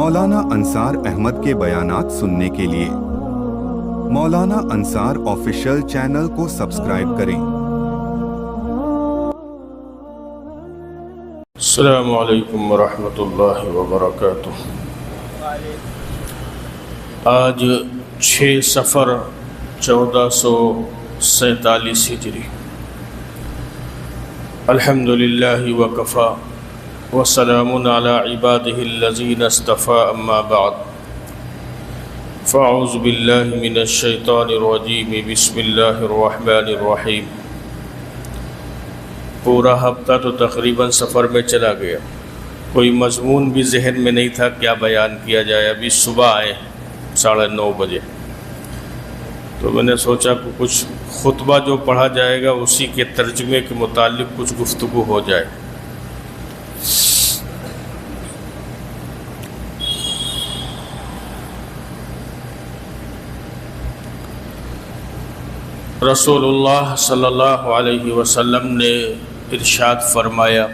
مولانا انصار احمد کے بیانات سننے کے لیے مولانا انصار آفیشیل چینل کو سبسکرائب کریں۔ السلام علیکم ورحمۃ اللہ وبرکاتہ۔ آج 6 صفر 1447 ہجری۔ الحمدللہ وکفا وسلام علی عبادہ الذین اصطفى، اما بعد فاعوذ باللہ من الشیطان الرجیم، بسم اللہ الرحمن الرحیم۔ پورا ہفتہ تو تقریباً سفر میں چلا گیا، کوئی مضمون بھی ذہن میں نہیں تھا کیا بیان کیا جائے۔ ابھی صبح آئے 9:30 بجے، تو میں نے سوچا کہ کچھ خطبہ جو پڑھا جائے گا اسی کے ترجمے کے متعلق کچھ گفتگو ہو جائے۔ رسول اللہ صلی اللہ علیہ وسلم نے ارشاد فرمایا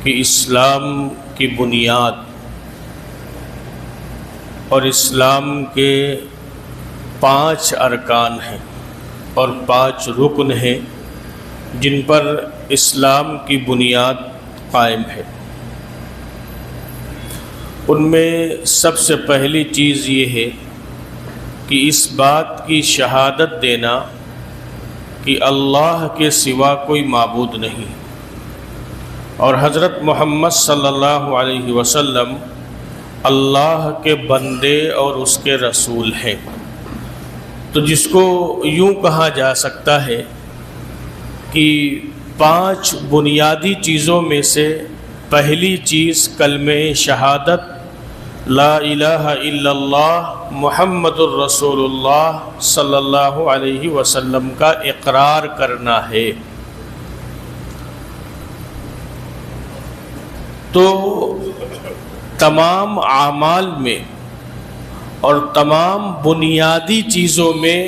کہ اسلام کی بنیاد اور اسلام کے 5 ارکان ہیں اور 5 رکن ہیں جن پر اسلام کی بنیاد قائم ہے۔ ان میں سب سے پہلی چیز یہ ہے کہ اس بات کی شہادت دینا کہ اللہ کے سوا کوئی معبود نہیں، اور حضرت محمد صلی اللہ علیہ وسلم اللہ کے بندے اور اس کے رسول ہیں۔ تو جس کو یوں کہا جا سکتا ہے کہ 5 بنیادی چیزوں میں سے پہلی چیز کلمہ شہادت لا الہ الا اللہ محمد الرسول اللہ صلی اللہ علیہ وسلم کا اقرار کرنا ہے۔ تو تمام اعمال میں اور تمام بنیادی چیزوں میں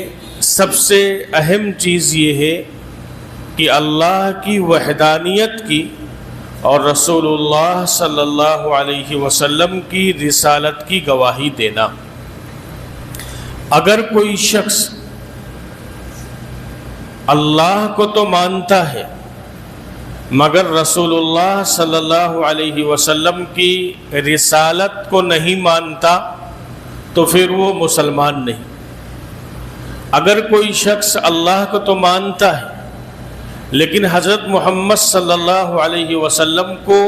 سب سے اہم چیز یہ ہے کہ اللہ کی وحدانیت کی اور رسول اللہ صلی اللہ علیہ وسلم کی رسالت کی گواہی دینا۔ اگر کوئی شخص اللہ کو تو مانتا ہے مگر رسول اللہ صلی اللہ علیہ وسلم کی رسالت کو نہیں مانتا تو پھر وہ مسلمان نہیں۔ اگر کوئی شخص اللہ کو تو مانتا ہے لیکن حضرت محمد صلی اللہ علیہ وسلم کو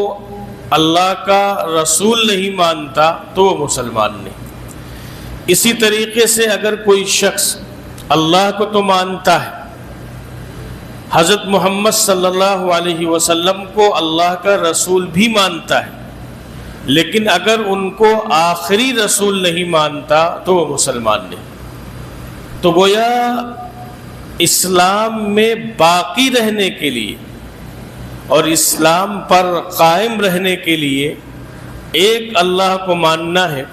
اللہ کا رسول نہیں مانتا تو وہ مسلمان نہیں۔ اسی طریقے سے اگر کوئی شخص اللہ کو تو مانتا ہے، حضرت محمد صلی اللہ علیہ وسلم کو اللہ کا رسول بھی مانتا ہے، لیکن اگر ان کو آخری رسول نہیں مانتا تو وہ مسلمان نہیں۔ تو گویا اسلام میں باقی رہنے کے لیے اور اسلام پر قائم رہنے کے لیے ایک اللہ کو ماننا ہے،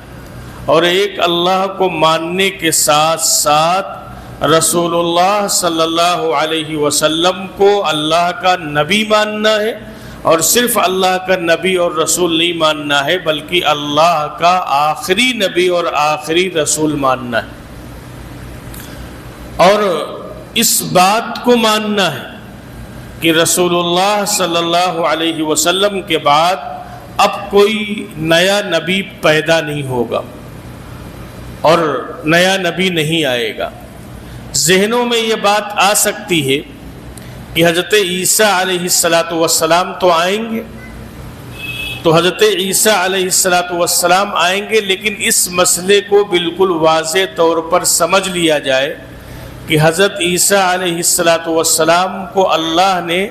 اور ایک اللہ کو ماننے کے ساتھ ساتھ رسول اللہ صلی اللہ علیہ وسلم کو اللہ کا نبی ماننا ہے، اور صرف اللہ کا نبی اور رسول نہیں ماننا ہے بلکہ اللہ کا آخری نبی اور آخری رسول ماننا ہے۔ اور اس بات کو ماننا ہے کہ رسول اللہ صلی اللہ علیہ وسلم کے بعد اب کوئی نیا نبی پیدا نہیں ہوگا اور نیا نبی نہیں آئے گا۔ ذہنوں میں یہ بات آ سکتی ہے کہ حضرت عیسیٰ علیہ السلام تو آئیں گے، تو حضرت عیسیٰ علیہ السلام آئیں گے، لیکن اس مسئلے کو بالکل واضح طور پر سمجھ لیا جائے کہ حضرت عیسیٰ علیہ السلام کو اللہ نے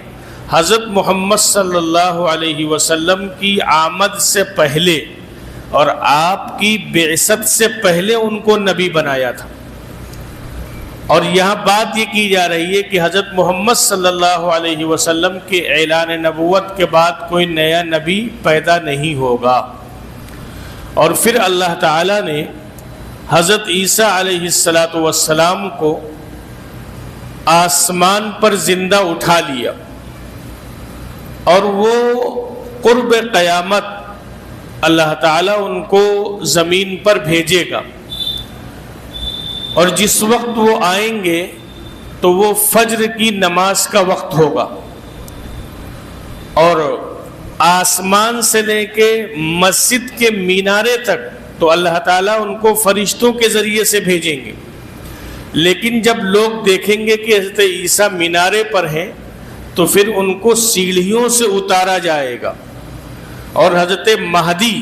حضرت محمد صلی اللہ علیہ وسلم کی آمد سے پہلے اور آپ کی بعثت سے پہلے ان کو نبی بنایا تھا۔ اور یہاں بات یہ کی جا رہی ہے کہ حضرت محمد صلی اللہ علیہ وسلم کے اعلان نبوت کے بعد کوئی نیا نبی پیدا نہیں ہوگا، اور پھر اللہ تعالیٰ نے حضرت عیسیٰ علیہ السلام کو آسمان پر زندہ اٹھا لیا، اور وہ قرب قیامت اللہ تعالیٰ ان کو زمین پر بھیجے گا، اور جس وقت وہ آئیں گے تو وہ فجر کی نماز کا وقت ہوگا، اور آسمان سے لے کے مسجد کے مینارے تک تو اللہ تعالیٰ ان کو فرشتوں کے ذریعے سے بھیجیں گے۔ لیکن جب لوگ دیکھیں گے کہ حضرت عیسیٰ مینارے پر ہیں تو پھر ان کو سیڑھیوں سے اتارا جائے گا، اور حضرت مہدی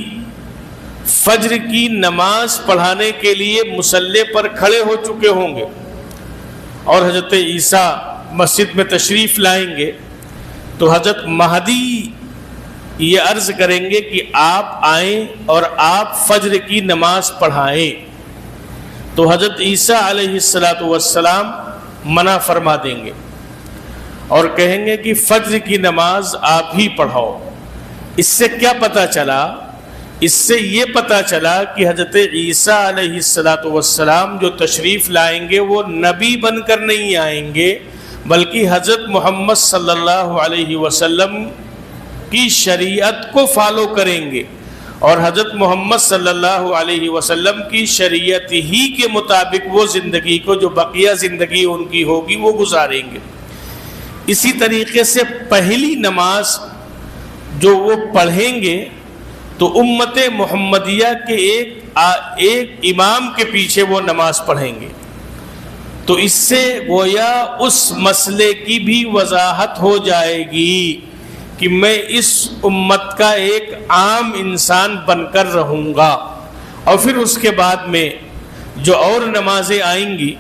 فجر کی نماز پڑھانے کے لیے مصلی پر کھڑے ہو چکے ہوں گے، اور حضرت عیسیٰ مسجد میں تشریف لائیں گے تو حضرت مہدی یہ عرض کریں گے کہ آپ آئیں اور آپ فجر کی نماز پڑھائیں، تو حضرت عیسیٰ علیہ السلام منع فرما دیں گے اور کہیں گے کہ فجر کی نماز آپ ہی پڑھاؤ۔ اس سے کیا پتہ چلا؟ اس سے یہ پتہ چلا کہ حضرت عیسیٰ علیہ السلام جو تشریف لائیں گے وہ نبی بن کر نہیں آئیں گے، بلکہ حضرت محمد صلی اللہ علیہ وسلم کی شریعت کو فالو کریں گے، اور حضرت محمد صلی اللہ علیہ وسلم کی شریعت ہی کے مطابق وہ زندگی کو، جو بقیہ زندگی ان کی ہوگی، وہ گزاریں گے۔ اسی طریقے سے پہلی نماز جو وہ پڑھیں گے تو امت محمدیہ کے ایک امام کے پیچھے وہ نماز پڑھیں گے، تو اس سے گویا اس مسئلے کی بھی وضاحت ہو جائے گی کہ میں اس امت کا ایک عام انسان بن کر رہوں گا۔ اور پھر اس کے بعد میں جو اور نمازیں آئیں گی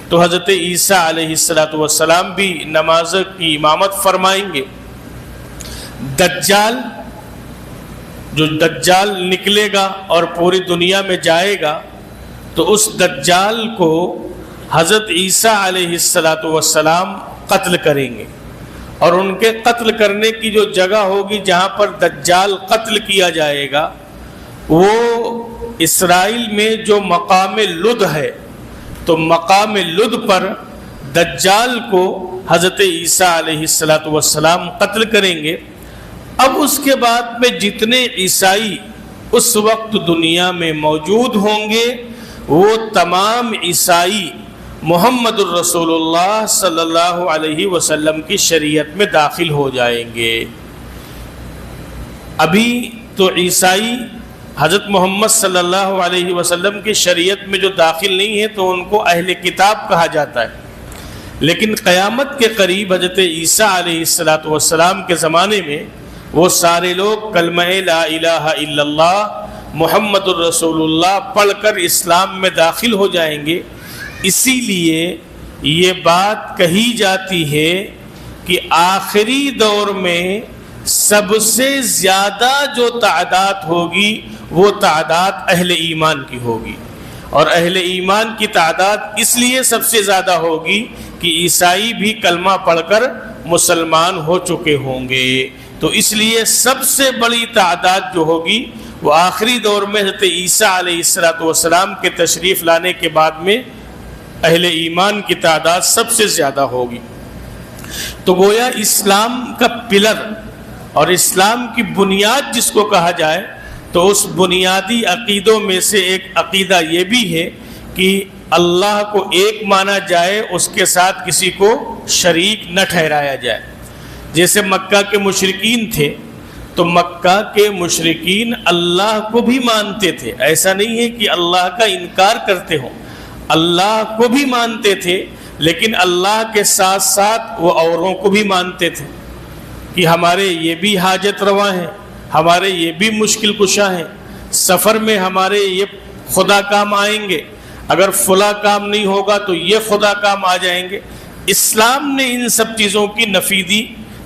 تو حضرت عیسیٰ علیہ السلام بھی نماز کی امامت فرمائیں گے۔ دجال، جو دجال نکلے گا اور پوری دنیا میں جائے گا، تو اس دجال کو حضرت عیسیٰ علیہ السلام قتل کریں گے، اور ان کے قتل کرنے کی جو جگہ ہوگی جہاں پر دجال قتل کیا جائے گا وہ اسرائیل میں جو مقام لد ہے، تو مقام لد پر دجال کو حضرت عیسیٰ علیہ السلام قتل کریں گے۔ اب اس کے بعد میں جتنے عیسائی اس وقت دنیا میں موجود ہوں گے وہ تمام عیسائی محمد الرسول اللہ صلی اللہ علیہ وسلم کی شریعت میں داخل ہو جائیں گے۔ ابھی تو عیسائی حضرت محمد صلی اللہ علیہ وسلم کی شریعت میں جو داخل نہیں ہے تو ان کو اہل کتاب کہا جاتا ہے، لیکن قیامت کے قریب حضرت عیسیٰ علیہ السلام کے زمانے میں وہ سارے لوگ کلمہ لا الہ الا اللہ محمد الرسول اللہ پڑھ کر اسلام میں داخل ہو جائیں گے۔ اسی لیے یہ بات کہی جاتی ہے کہ آخری دور میں سب سے زیادہ جو تعداد ہوگی وہ تعداد اہل ایمان کی ہوگی، اور اہل ایمان کی تعداد اس لیے سب سے زیادہ ہوگی کہ عیسائی بھی کلمہ پڑھ کر مسلمان ہو چکے ہوں گے، تو اس لیے سب سے بڑی تعداد جو ہوگی وہ آخری دور میں حضرت عیسیٰ علیہ السلام کے تشریف لانے کے بعد میں اہل ایمان کی تعداد سب سے زیادہ ہوگی۔ تو گویا اسلام کا پلر اور اسلام کی بنیاد جس کو کہا جائے تو اس بنیادی عقیدوں میں سے ایک عقیدہ یہ بھی ہے کہ اللہ کو ایک مانا جائے، اس کے ساتھ کسی کو شریک نہ ٹھہرایا جائے۔ جیسے مکہ کے مشرکین تھے تو مکہ کے مشرکین اللہ کو بھی مانتے تھے، ایسا نہیں ہے کہ اللہ کا انکار کرتے ہوں، اللہ کو بھی مانتے تھے، لیکن اللہ کے ساتھ ساتھ وہ اوروں کو بھی مانتے تھے کہ ہمارے یہ بھی حاجت روا ہیں، ہمارے یہ بھی مشکل کشا ہیں، سفر میں ہمارے یہ خدا کام آئیں گے، اگر فلاں کام نہیں ہوگا تو یہ خدا کام آ جائیں گے۔ اسلام نے ان سب چیزوں کی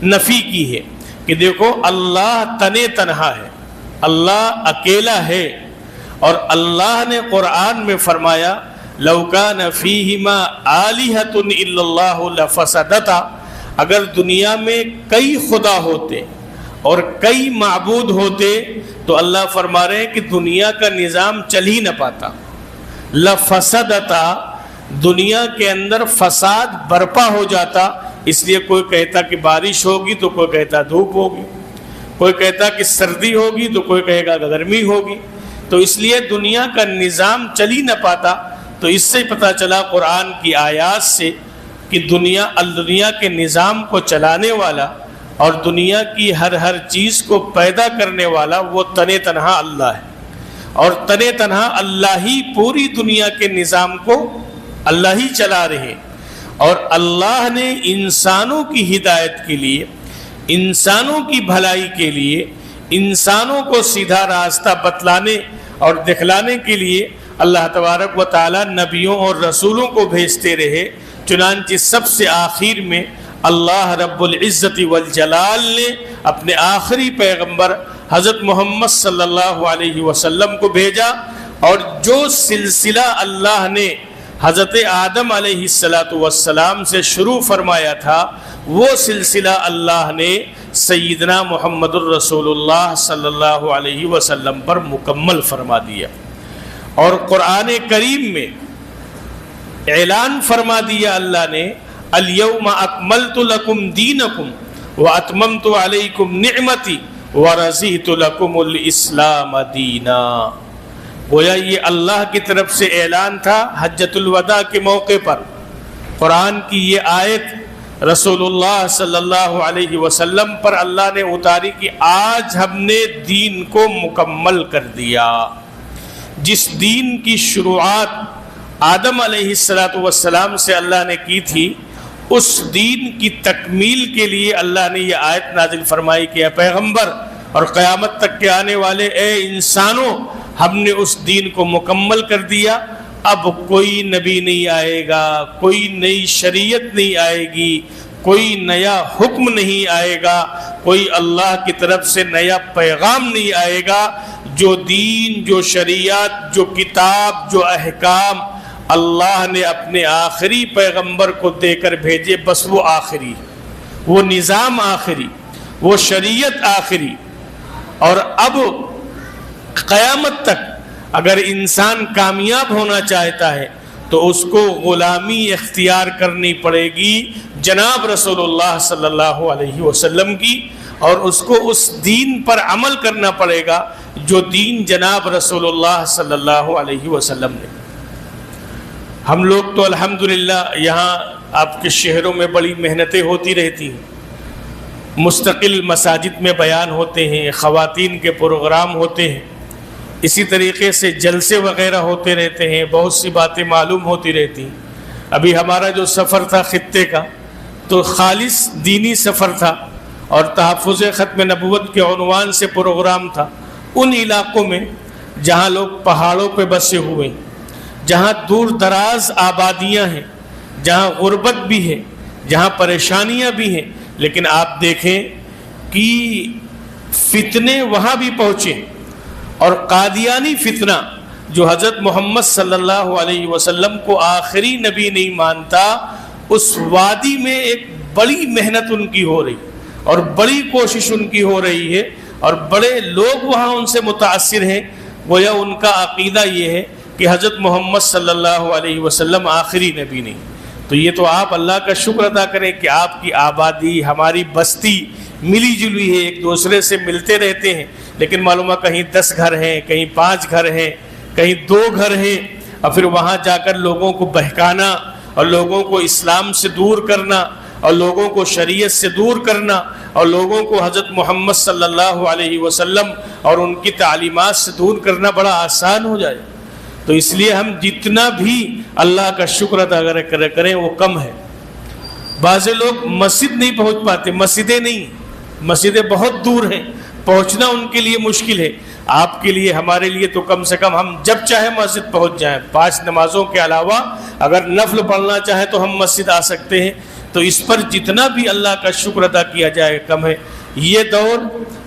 نفی کی ہے کہ دیکھو اللہ تنہا ہے، اللہ اکیلا ہے، اور اللہ نے قرآن میں فرمایا لَوْ كَانَ فِيهِمَا آلِهَةٌ إِلَّا اللَّهُ لَفَسَدَتَا، اگر دنیا میں کئی خدا ہوتے اور کئی معبود ہوتے تو اللہ فرما رہے ہیں کہ دنیا کا نظام چل ہی نہ پاتا۔ لَفَسَدَتَا، دنیا کے اندر فساد برپا ہو جاتا، اس لیے کوئی کہتا کہ بارش ہوگی تو کوئی کہتا دھوپ ہوگی، کوئی کہتا کہ سردی ہوگی تو کوئی کہے گا گرمی ہوگی، تو اس لیے دنیا کا نظام چل ہی نہ پاتا۔ تو اس سے پتہ چلا قرآن کی آیات سے کہ دنیا کے نظام کو چلانے والا اور دنیا کی ہر چیز کو پیدا کرنے والا وہ تن تنہا اللہ ہے، اور تن تنہا اللہ ہی پوری دنیا کے نظام کو اللہ ہی چلا رہے، اور اللہ نے انسانوں کی ہدایت کے لیے، انسانوں کی بھلائی کے لیے، انسانوں کو سیدھا راستہ بتلانے اور دکھلانے کے لیے اللہ تبارک و تعالی نبیوں اور رسولوں کو بھیجتے رہے۔ چنانچہ سب سے آخر میں اللہ رب العزت والجلال نے اپنے آخری پیغمبر حضرت محمد صلی اللہ علیہ وسلم کو بھیجا، اور جو سلسلہ اللہ نے حضرت آدم علیہ السلام سے شروع فرمایا تھا، وہ سلسلہ اللہ نے سیدنا محمد الرسول اللہ صلی اللہ علیہ وسلم پر مکمل فرما دیا، اور قرآن کریم میں اعلان فرما دیا اللہ نے الیوم اکملت لکم دینکم واتممت علیکم نعمتی ورضیت لکم الاسلام دینا۔ گویا یہ اللہ کی طرف سے اعلان تھا حجۃ الوداع کے موقع پر۔ قرآن کی یہ آیت رسول اللہ صلی اللہ علیہ وسلم پر اللہ نے اتاری کہ آج ہم نے دین کو مکمل کر دیا۔ جس دین کی شروعات آدم علیہ السلام سے اللہ نے کی تھی، اس دین کی تکمیل کے لیے اللہ نے یہ آیت نازل فرمائی کہ اے پیغمبر اور قیامت تک کے آنے والے اے انسانوں، ہم نے اس دین کو مکمل کر دیا، اب کوئی نبی نہیں آئے گا، کوئی نئی شریعت نہیں آئے گی، کوئی نیا حکم نہیں آئے گا، کوئی اللہ کی طرف سے نیا پیغام نہیں آئے گا۔ جو دین، جو شریعت، جو کتاب، جو احکام اللہ نے اپنے آخری پیغمبر کو دے کر بھیجے، بس وہ آخری، وہ نظام آخری، وہ شریعت آخری۔ اور اب قیامت تک اگر انسان کامیاب ہونا چاہتا ہے تو اس کو غلامی اختیار کرنی پڑے گی جناب رسول اللہ صلی اللہ علیہ وسلم کی، اور اس کو اس دین پر عمل کرنا پڑے گا جو دین جناب رسول اللہ صلی اللہ علیہ وسلم نے۔ ہم لوگ تو الحمدللہ یہاں آپ کے شہروں میں بڑی محنتیں ہوتی رہتی ہیں، مستقل مساجد میں بیان ہوتے ہیں، خواتین کے پروگرام ہوتے ہیں، اسی طریقے سے جلسے وغیرہ ہوتے رہتے ہیں، بہت سی باتیں معلوم ہوتی رہتی ہیں۔ ابھی ہمارا جو سفر تھا خطے کا تو خالص دینی سفر تھا، اور تحفظ ختم نبوت کے عنوان سے پروگرام تھا ان علاقوں میں جہاں لوگ پہاڑوں پہ بسے ہوئے ہیں، جہاں دور دراز آبادیاں ہیں، جہاں غربت بھی ہے، جہاں پریشانیاں بھی ہیں، لیکن آپ دیکھیں کہ فتنے وہاں بھی پہنچے، اور قادیانی فتنہ جو حضرت محمد صلی اللہ علیہ وسلم کو آخری نبی نہیں مانتا، اس وادی میں ایک بڑی محنت ان کی ہو رہی اور بڑی کوشش ان کی ہو رہی ہے، اور بڑے لوگ وہاں ان سے متاثر ہیں۔ گویا ان کا عقیدہ یہ ہے کہ حضرت محمد صلی اللہ علیہ وسلم آخری نبی نہیں۔ تو یہ تو آپ اللہ کا شکر ادا کریں کہ آپ کی آبادی، ہماری بستی ملی جلی ہے، ایک دوسرے سے ملتے رہتے ہیں، لیکن معلوم ہے کہیں 10 گھر ہیں، کہیں 5 گھر ہیں، کہیں 2 گھر ہیں، اور پھر وہاں جا کر لوگوں کو بہکانا اور لوگوں کو اسلام سے دور کرنا اور لوگوں کو شریعت سے دور کرنا اور لوگوں کو حضرت محمد صلی اللہ علیہ وسلم اور ان کی تعلیمات سے دور کرنا بڑا آسان ہو جائے۔ تو اس لیے ہم جتنا بھی اللہ کا شکر ادا کریں وہ کم ہے۔ بعض لوگ مسجد نہیں پہنچ پاتے، مسجدیں نہیں، مسجدیں بہت دور ہیں، پہنچنا ان کے لیے مشکل ہے۔ آپ کے لیے، ہمارے لیے تو کم سے کم ہم جب چاہے مسجد پہنچ جائیں، 5 نمازوں کے علاوہ اگر نفل پڑھنا چاہیں تو ہم مسجد آ سکتے ہیں۔ تو اس پر جتنا بھی اللہ کا شکر ادا کیا جائے کم ہے۔ یہ دور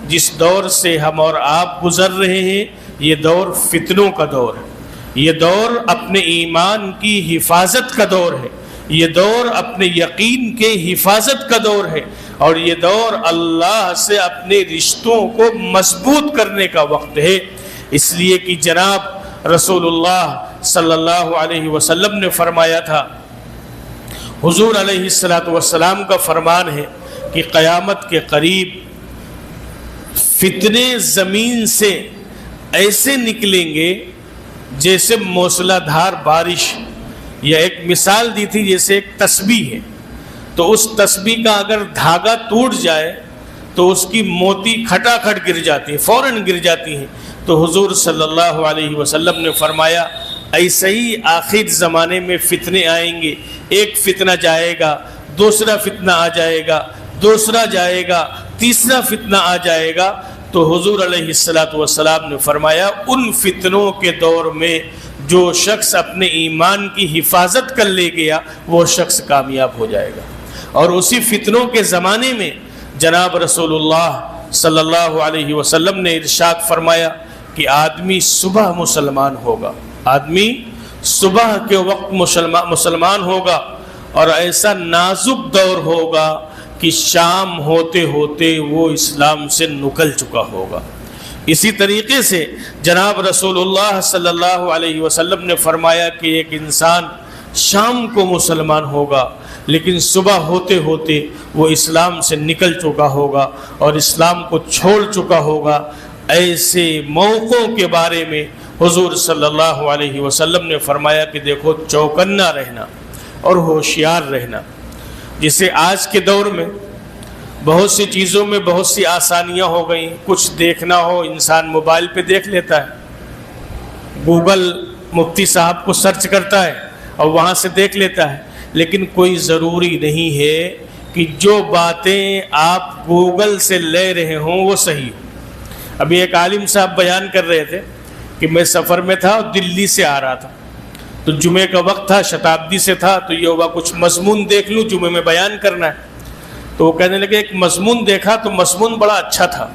جس دور سے ہم اور آپ گزر رہے ہیں، یہ دور فتنوں کا دور ہے، یہ دور اپنے ایمان کی حفاظت کا دور ہے، یہ دور اپنے یقین کے حفاظت کا دور ہے، اور یہ دور اللہ سے اپنے رشتوں کو مضبوط کرنے کا وقت ہے۔ اس لیے کہ جناب رسول اللہ صلی اللہ علیہ وسلم نے فرمایا تھا، حضور علیہ السلام کا فرمان ہے کہ قیامت کے قریب فتنے زمین سے ایسے نکلیں گے جیسے موسلا دھار بارش. یا ایک مثال دی تھی جیسے ایک تسبیح ہے، تو اس تسبیح کا اگر دھاگا ٹوٹ جائے تو اس کی موتی کھٹا کھٹ گر جاتی ہیں، فوراً گر جاتی ہیں. تو حضور صلی اللہ علیہ وسلم نے فرمایا ایسے ہی آخر زمانے میں فتنے آئیں گے. ایک فتنہ جائے گا، دوسرا فتنہ آ جائے گا، دوسرا جائے گا، تیسرا فتنہ آ جائے گا. تو حضور علیہ السلام نے فرمایا ان فتنوں کے دور میں جو شخص اپنے ایمان کی حفاظت کر لے گیا وہ شخص کامیاب ہو جائے گا. اور اسی فتنوں کے زمانے میں جناب رسول اللہ صلی اللہ علیہ وسلم نے ارشاد فرمایا کہ آدمی صبح مسلمان ہوگا، آدمی صبح کے وقت مسلمان ہوگا، اور ایسا نازک دور ہوگا کہ شام ہوتے ہوتے وہ اسلام سے نکل چکا ہوگا. اسی طریقے سے جناب رسول اللہ صلی اللہ علیہ وسلم نے فرمایا کہ ایک انسان شام کو مسلمان ہوگا لیکن صبح ہوتے ہوتے وہ اسلام سے نکل چکا ہوگا اور اسلام کو چھوڑ چکا ہوگا. ایسے موقعوں کے بارے میں حضور صلی اللہ علیہ وسلم نے فرمایا کہ دیکھو چوکنا رہنا اور ہوشیار رہنا. جسے آج کے دور میں بہت سی چیزوں میں بہت سی آسانیاں ہو گئیں. کچھ دیکھنا ہو انسان موبائل پہ دیکھ لیتا ہے، گوگل مفتی صاحب کو سرچ کرتا ہے اور وہاں سے دیکھ لیتا ہے. لیکن کوئی ضروری نہیں ہے کہ جو باتیں آپ گوگل سے لے رہے ہوں وہ صحیح ہو. ابھی ایک عالم صاحب بیان کر رہے تھے کہ میں سفر میں تھا اور دلی سے آ رہا تھا، تو جمعے کا وقت تھا، شتابدی سے تھا، تو یہ ہوا کچھ مضمون دیکھ لوں، جمعے میں بیان کرنا ہے. تو وہ کہنے لگے ایک مضمون دیکھا تو مضمون بڑا اچھا تھا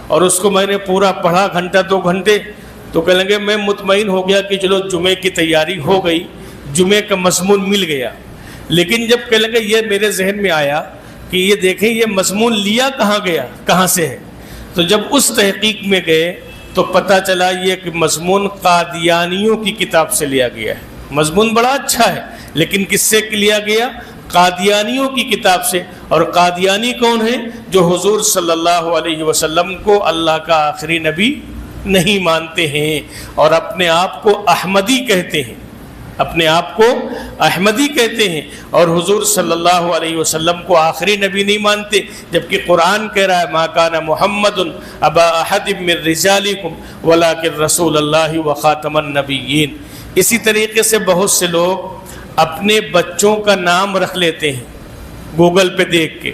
اور اس کو میں نے پورا پڑھا گھنٹہ 2 گھنٹے. تو کہنے لگے میں مطمئن ہو گیا کہ چلو جمعے کی تیاری ہو گئی، جمعے کا مضمون مل گیا. لیکن جب کہنے لگے یہ میرے ذہن میں آیا کہ یہ دیکھیں یہ مضمون لیا کہاں گیا، کہاں سے ہے. تو جب اس تحقیق میں گئے تو پتہ چلا یہ کہ مضمون قادیانیوں کی کتاب سے لیا گیا ہے. مضمون بڑا اچھا ہے لیکن کس سے لیا گیا؟ قادیانیوں کی کتاب سے. اور قادیانی کون ہیں؟ جو حضور صلی اللہ علیہ وسلم کو اللہ کا آخری نبی نہیں مانتے ہیں اور اپنے آپ کو احمدی کہتے ہیں، اپنے آپ کو احمدی کہتے ہیں اور حضور صلی اللہ علیہ وسلم کو آخری نبی نہیں مانتے. جبکہ قرآن کہہ رہا ہے ما کان محمد ابا احد من رجالکم ولکن رسول اللہ وخاتم النبیین. اسی طریقے سے بہت سے لوگ اپنے بچوں کا نام رکھ لیتے ہیں گوگل پہ دیکھ کے،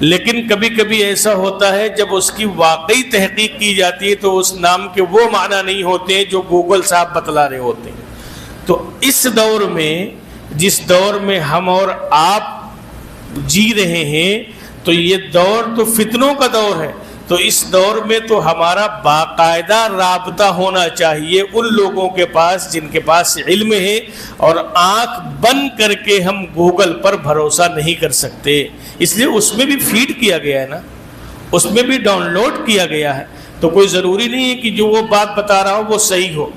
لیکن کبھی کبھی ایسا ہوتا ہے جب اس کی واقعی تحقیق کی جاتی ہے تو اس نام کے وہ معنی نہیں ہوتے ہیں جو گوگل صاحب بتلا رہے ہوتے ہیں. تو اس دور میں، جس دور میں ہم اور آپ جی رہے ہیں، تو یہ دور تو فتنوں کا دور ہے. تو اس دور میں تو ہمارا باقاعدہ رابطہ ہونا چاہیے ان لوگوں کے پاس جن کے پاس علم ہے، اور آنکھ بند کر کے ہم گوگل پر بھروسہ نہیں کر سکتے. اس لیے اس میں بھی فیڈ کیا گیا ہے نا، اس میں بھی ڈاؤن لوڈ کیا گیا ہے. تو کوئی ضروری نہیں ہے کہ جو وہ بات بتا رہا ہو وہ صحیح ہو.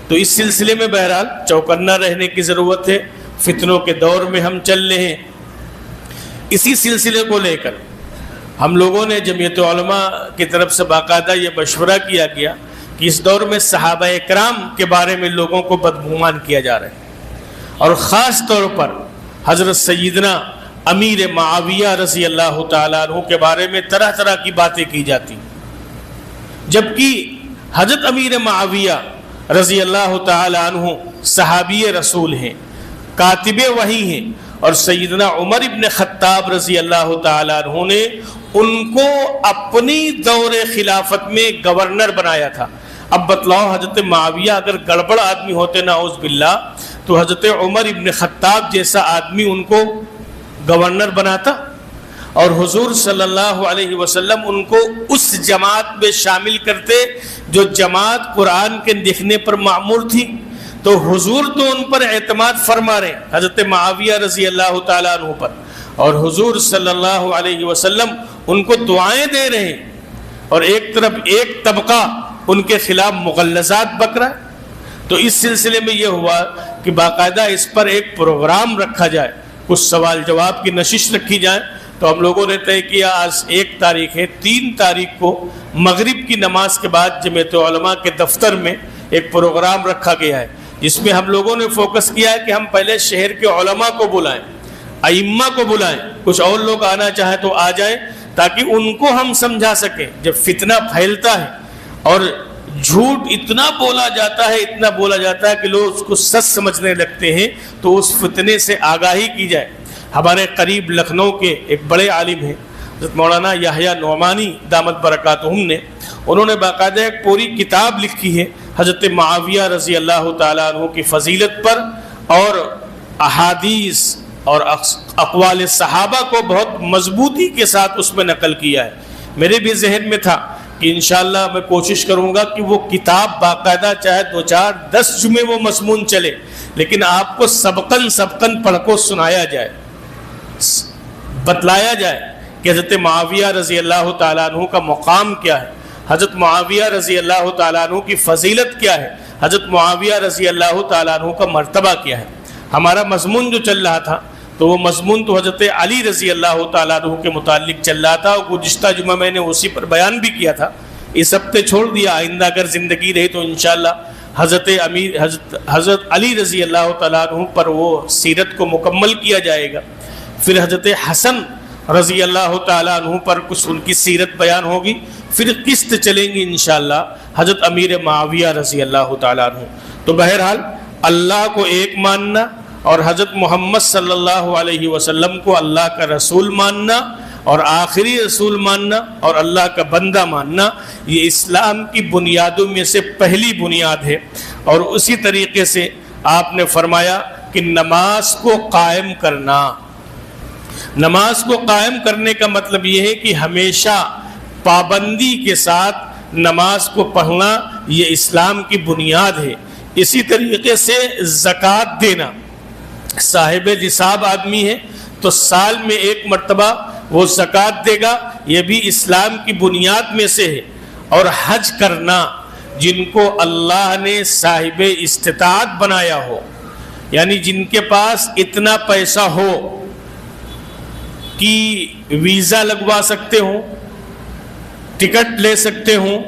تو اس سلسلے میں بہرحال چوکنا رہنے کی ضرورت ہے. فتنوں کے دور میں ہم چل رہے ہیں. اسی سلسلے کو لے کر ہم لوگوں نے جمعیت علماء کی طرف سے باقاعدہ یہ مشورہ کیا گیا کہ اس دور میں صحابہ کرام کے بارے میں لوگوں کو بدگمان کیا جا رہا ہے، اور خاص طور پر حضرت سیدنا امیر معاویہ رضی اللہ تعالیٰ عنہ کے بارے میں طرح طرح کی باتیں کی جاتی، جبکہ حضرت امیر معاویہ رضی اللہ تعالیٰ عنہ صحابی رسول ہیں، کاتب وحی ہیں، اور سیدنا عمر ابن خطاب رضی اللہ تعالیٰ عنہ نے ان کو اپنی دور خلافت میں گورنر بنایا تھا. اب بتلاؤ حضرت معاویہ اگر گڑبڑ آدمی ہوتے نعوذ باللہ تو حضرت عمر ابن خطاب جیسا آدمی ان کو گورنر بناتا، اور حضور صلی اللہ علیہ وسلم ان کو اس جماعت میں شامل کرتے جو جماعت قرآن کے لکھنے پر معمور تھی. تو حضور تو ان پر اعتماد فرما رہے ہیں حضرت معاویہ رضی اللہ تعالیٰ عنہ پر، اور حضور صلی اللہ علیہ وسلم ان کو دعائیں دے رہے ہیں، اور ایک طرف ایک طبقہ ان کے خلاف مغلظات بک رہا ہے. تو اس سلسلے میں یہ ہوا کہ باقاعدہ اس پر ایک پروگرام رکھا جائے، کچھ سوال جواب کی نشست رکھی جائے تو ہم لوگوں نے طے کیا آج 1 تاریخ ہے، 3 تاریخ کو مغرب کی نماز کے بعد جمعیت علماء کے دفتر میں ایک پروگرام رکھا گیا ہے، جس میں ہم لوگوں نے فوکس کیا ہے کہ ہم پہلے شہر کے علماء کو بلائیں، ائمہ کو بلائیں، کچھ اور لوگ آنا چاہیں تو آ جائیں، تاکہ ان کو ہم سمجھا سکیں۔ جب فتنہ پھیلتا ہے اور جھوٹ اتنا بولا جاتا ہے کہ لوگ اس کو سچ سمجھنے لگتے ہیں، تو اس فتنے سے آگاہی کی جائے۔ ہمارے قریب لکھنؤ کے ایک بڑے عالم ہیں حضرت مولانا یحییٰ نعمانی دامت برکاتہم نے، انہوں نے باقاعدہ ایک پوری کتاب لکھی ہے حضرت معاویہ رضی اللہ تعالیٰ عنہ کی فضیلت پر، اور احادیث اور اقوال صحابہ کو بہت مضبوطی کے ساتھ اس میں نقل کیا ہے۔ میرے بھی ذہن میں تھا کہ انشاءاللہ میں کوشش کروں گا کہ وہ کتاب باقاعدہ چاہے 2 4 10 جمعے وہ مضمون چلے، لیکن آپ کو سبقاً پڑھ کو سنایا جائے، بتلایا جائے کہ حضرت معاویہ رضی اللہ تعالیٰ عنہ کا مقام کیا ہے، حضرت معاویہ رضی اللہ تعالیٰ عنہ کی فضیلت کیا ہے، حضرت معاویہ رضی اللہ تعالیٰ عنہ کا مرتبہ کیا ہے۔ ہمارا مضمون جو چل رہا تھا تو وہ مضمون تو حضرت علی رضی اللہ تعالیٰ عنہ کے متعلق چل رہا تھا، اور گزشتہ جمعہ میں نے اسی پر بیان بھی کیا تھا۔ اس ہفتے چھوڑ دیا، آئندہ اگر زندگی رہی تو انشاءاللہ حضرت علی رضی اللہ تعالیٰ عنہ پر وہ سیرت کو مکمل کیا جائے گا۔ پھر حضرت حسن رضی اللہ تعالیٰ عنہ پر کچھ ان کی سیرت بیان ہوگی، پھر قسط چلیں گی انشاءاللہ حضرت امیر معاویہ رضی اللہ تعالیٰ عنہ۔ تو بہرحال اللہ کو ایک ماننا اور حضرت محمد صلی اللہ علیہ وسلم کو اللہ کا رسول ماننا اور آخری رسول ماننا اور اللہ کا بندہ ماننا، یہ اسلام کی بنیادوں میں سے پہلی بنیاد ہے۔ اور اسی طریقے سے آپ نے فرمایا کہ نماز کو قائم کرنا، نماز کو قائم کرنے کا مطلب یہ ہے کہ ہمیشہ پابندی کے ساتھ نماز کو پڑھنا، یہ اسلام کی بنیاد ہے۔ اسی طریقے سے زکوٰۃ دینا، صاحب نصاب آدمی ہے تو سال میں 1 مرتبہ وہ زکوٰۃ دے گا، یہ بھی اسلام کی بنیاد میں سے ہے۔ اور حج کرنا، جن کو اللہ نے صاحب استطاعت بنایا ہو، یعنی جن کے پاس اتنا پیسہ ہو کہ ویزا لگوا سکتے ہوں، ٹکٹ لے سکتے ہوں،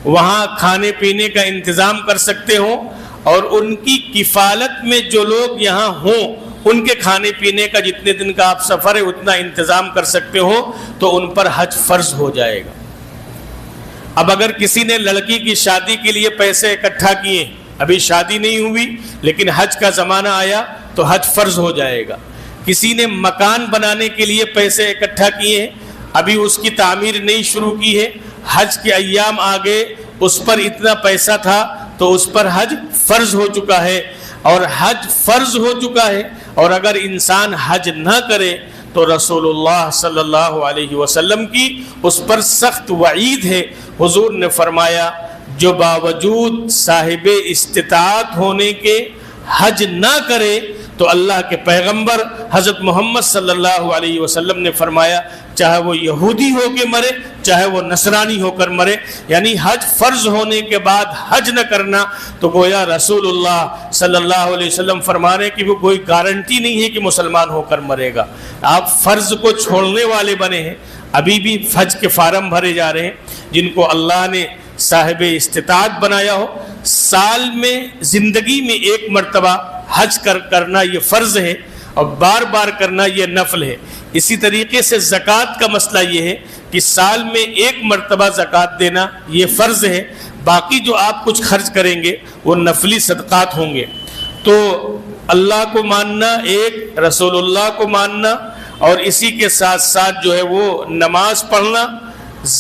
وہاں کھانے پینے کا انتظام کر سکتے ہوں، اور ان کی کفالت میں جو لوگ یہاں ہوں ان کے کھانے پینے کا جتنے دن کا آپ سفر ہے اتنا انتظام کر سکتے ہو، تو ان پر حج فرض ہو جائے گا۔ اب اگر کسی نے لڑکی کی شادی کے لیے پیسے اکٹھا کیے، ابھی شادی نہیں ہوئی لیکن حج کا زمانہ آیا تو حج فرض ہو جائے گا۔ کسی نے مکان بنانے کے لیے پیسے اکٹھا کیے ہیں، ابھی اس کی تعمیر نہیں شروع کی ہے، حج کے ایام آگے، اس پر اتنا پیسہ تھا تو اس پر حج فرض ہو چکا ہے۔ اور حج فرض ہو چکا ہے، اور اگر انسان حج نہ کرے تو رسول اللہ صلی اللہ علیہ وسلم کی اس پر سخت وعید ہے۔ حضور نے فرمایا جو باوجود صاحب استطاعت ہونے کے حج نہ کرے تو اللہ کے پیغمبر حضرت محمد صلی اللہ علیہ وسلم نے فرمایا چاہے وہ یہودی ہو کے مرے چاہے وہ نصرانی ہو کر مرے، یعنی حج فرض ہونے کے بعد حج نہ کرنا تو گویا رسول اللہ صلی اللہ علیہ وسلم فرما رہے کہ وہ کوئی گارنٹی نہیں ہے کہ مسلمان ہو کر مرے گا۔ آپ فرض کو چھوڑنے والے بنے ہیں۔ ابھی بھی حج کے فارم بھرے جا رہے ہیں جن کو اللہ نے صاحب استطاعت بنایا ہو، سال میں زندگی میں 1 مرتبہ حج کرنا یہ فرض ہے اور بار بار کرنا یہ نفل ہے۔ اسی طریقے سے زکوٰۃ کا مسئلہ یہ ہے کہ سال میں 1 مرتبہ زکوٰۃ دینا یہ فرض ہے، باقی جو آپ کچھ خرچ کریں گے وہ نفلی صدقات ہوں گے۔ تو اللہ کو ماننا، ایک رسول اللہ کو ماننا، اور اسی کے ساتھ ساتھ جو ہے وہ نماز پڑھنا،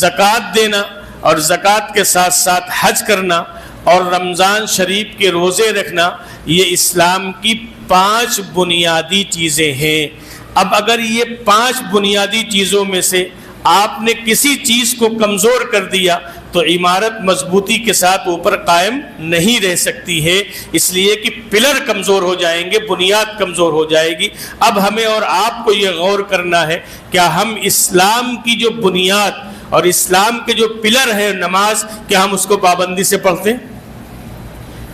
زکوٰۃ دینا، اور زکوٰۃ کے ساتھ ساتھ حج کرنا اور رمضان شریف کے روزے رکھنا، یہ اسلام کی 5 بنیادی چیزیں ہیں۔ اب اگر یہ 5 بنیادی چیزوں میں سے آپ نے کسی چیز کو کمزور کر دیا تو عمارت مضبوطی کے ساتھ اوپر قائم نہیں رہ سکتی ہے، اس لیے کہ پلر کمزور ہو جائیں گے، بنیاد کمزور ہو جائے گی۔ اب ہمیں اور آپ کو یہ غور کرنا ہے کیا ہم اسلام کی جو بنیاد اور اسلام کے جو پلر ہے نماز، کیا ہم اس کو پابندی سے پڑھتے ہیں؟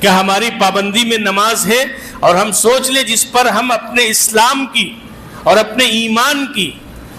کیا ہماری پابندی میں نماز ہے؟ اور ہم سوچ لیں جس پر ہم اپنے اسلام کی اور اپنے ایمان کی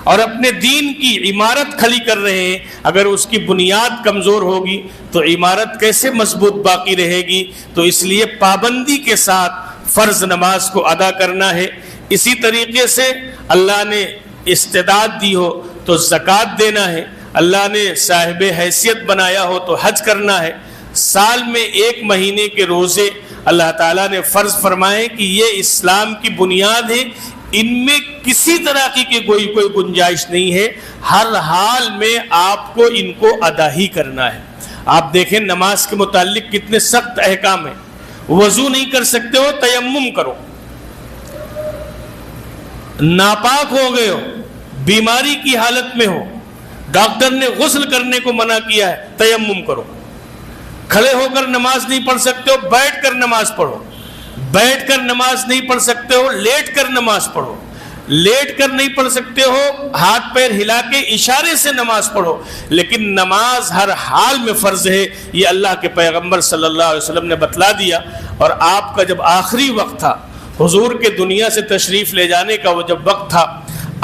اور اپنے دین کی عمارت کھڑی کر رہے ہیں، اگر اس کی بنیاد کمزور ہوگی تو عمارت کیسے مضبوط باقی رہے گی؟ تو اس لیے پابندی کے ساتھ فرض نماز کو ادا کرنا ہے۔ اسی طریقے سے اللہ نے استعداد دی ہو تو زکوٰۃ دینا ہے، اللہ نے صاحب حیثیت بنایا ہو تو حج کرنا ہے۔ سال میں 1 مہینے کے روزے اللہ تعالیٰ نے فرض فرمائے کہ یہ اسلام کی بنیاد ہے، ان میں کسی طرح کی کوئی گنجائش نہیں ہے، ہر حال میں آپ کو ان کو ادا ہی کرنا ہے۔ آپ دیکھیں نماز کے متعلق کتنے سخت احکام ہیں۔ وضو نہیں کر سکتے ہو تیمم کرو، ناپاک ہو گئے ہو، بیماری کی حالت میں ہو، ڈاکٹر نے غسل کرنے کو منع کیا ہے، تیمم کرو۔ کھڑے ہو کر نماز نہیں پڑھ سکتے ہو، بیٹھ کر نماز پڑھو۔ بیٹھ کر نماز نہیں پڑھ سکتے ہو، لیٹ کر نماز پڑھو۔ لیٹ کر نہیں پڑھ سکتے ہو، ہاتھ پیر ہلا کے اشارے سے نماز پڑھو۔ لیکن نماز ہر حال میں فرض ہے، یہ اللہ کے پیغمبر صلی اللہ علیہ وسلم نے بتلا دیا۔ اور آپ کا جب آخری وقت تھا، حضور کے دنیا سے تشریف لے جانے کا وہ جب وقت تھا،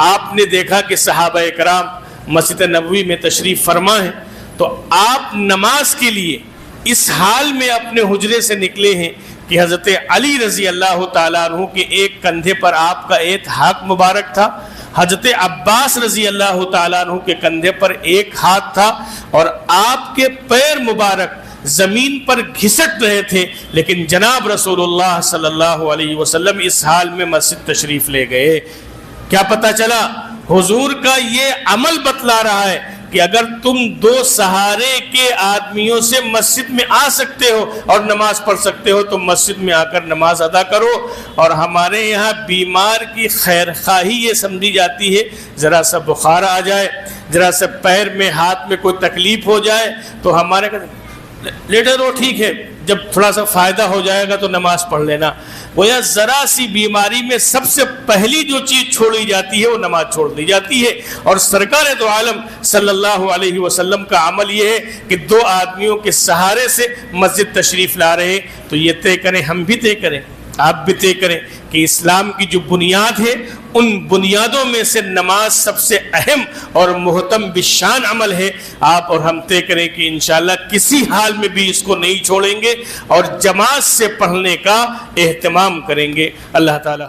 آپ نے دیکھا کہ صحابہ کرام مسجد نبوی میں تشریف فرما ہیں، تو آپ نماز کے لیے اس حال میں اپنے حجرے سے نکلے ہیں کہ حضرت علی رضی اللہ تعالیٰ عنہ کے ایک کندھے پر آپ کا ایک ہاتھ مبارک تھا، حضرت عباس رضی اللہ تعالیٰ عنہ کے کندھے پر ایک ہاتھ تھا، اور آپ کے پیر مبارک زمین پر گھسٹ رہے تھے، لیکن جناب رسول اللہ صلی اللہ علیہ وسلم اس حال میں مسجد تشریف لے گئے۔ کیا پتہ چلا؟ حضور کا یہ عمل بتلا رہا ہے کہ اگر تم 2 سہارے کے آدمیوں سے مسجد میں آ سکتے ہو اور نماز پڑھ سکتے ہو تو مسجد میں آ کر نماز ادا کرو۔ اور ہمارے یہاں بیمار کی خیر خواہی یہ سمجھی جاتی ہے، ذرا سا بخار آ جائے، ذرا سا پیر میں ہاتھ میں کوئی تکلیف ہو جائے تو ہمارے لیٹے رہو، ٹھیک ہے، جب تھوڑا سا فائدہ ہو جائے گا تو نماز پڑھ لینا۔ گویا ذرا سی بیماری میں سب سے پہلی جو چیز چھوڑی جاتی ہے وہ نماز چھوڑ دی جاتی ہے۔ اور سرکار دو عالم صلی اللہ علیہ وسلم کا عمل یہ ہے کہ 2 آدمیوں کے سہارے سے مسجد تشریف لا رہے، تو یہ طے کریں، ہم بھی طے کریں، آپ بھی طے کریں کہ اسلام کی جو بنیاد ہے ان بنیادوں میں سے نماز سب سے اہم اور محتم بشان عمل ہے۔ آپ اور ہم طے کریں کہ انشاءاللہ کسی حال میں بھی اس کو نہیں چھوڑیں گے اور جماعت سے پڑھنے کا اہتمام کریں گے۔ اللہ تعالی